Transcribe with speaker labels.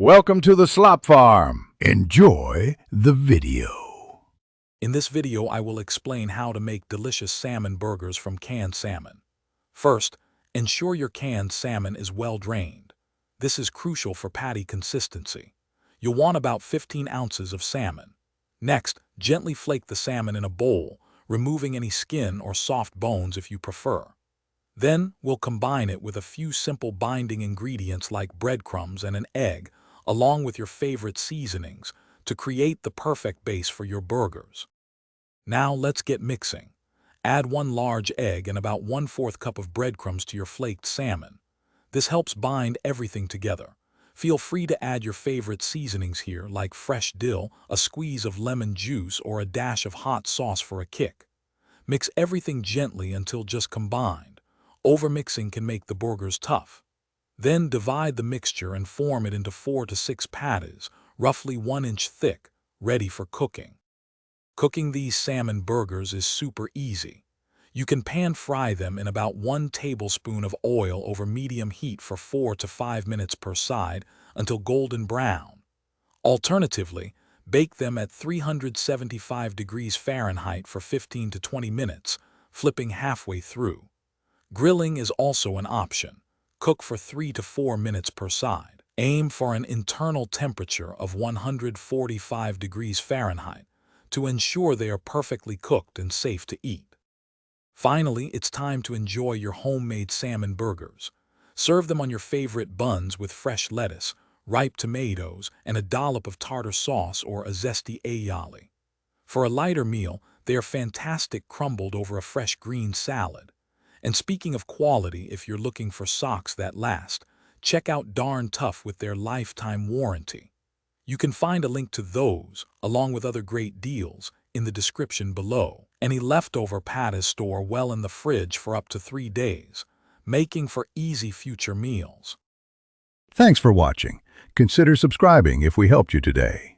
Speaker 1: Welcome to the Slop Farm. Enjoy the video.
Speaker 2: In this video, I will explain how to make delicious salmon burgers from canned salmon. First, ensure your canned salmon is well drained. This is crucial for patty consistency. You'll want about 15 ounces of salmon. Next, gently flake the salmon in a bowl, removing any skin or soft bones if you prefer. Then, we'll combine it with a few simple binding ingredients like breadcrumbs and an egg, along with your favorite seasonings, to create the perfect base for your burgers. Now let's get mixing. Add 1 large egg and about 1/4 cup of breadcrumbs to your flaked salmon. This helps bind everything together. Feel free to add your favorite seasonings here, like fresh dill, a squeeze of lemon juice, or a dash of hot sauce for a kick. Mix everything gently until just combined. Overmixing can make the burgers tough. Then divide the mixture and form it into 4 to 6 patties, roughly 1 inch thick, ready for cooking. Cooking these salmon burgers is super easy. You can pan fry them in about 1 tablespoon of oil over medium heat for 4 to 5 minutes per side until golden brown. Alternatively, bake them at 375 degrees Fahrenheit for 15 to 20 minutes, flipping halfway through. Grilling is also an option. Cook for 3 to 4 minutes per side. Aim for an internal temperature of 145 degrees Fahrenheit to ensure they are perfectly cooked and safe to eat. Finally, it's time to enjoy your homemade salmon burgers. Serve them on your favorite buns with fresh lettuce, ripe tomatoes, and a dollop of tartar sauce or a zesty aioli. For a lighter meal, they are fantastic crumbled over a fresh green salad. And speaking of quality, if you're looking for socks that last, check out Darn Tough with their lifetime warranty. You can find a link to those, along with other great deals, in the description below. Any leftover patties store well in the fridge for up to 3 days, making for easy future meals.
Speaker 1: Thanks for watching. Consider subscribing if we helped you today.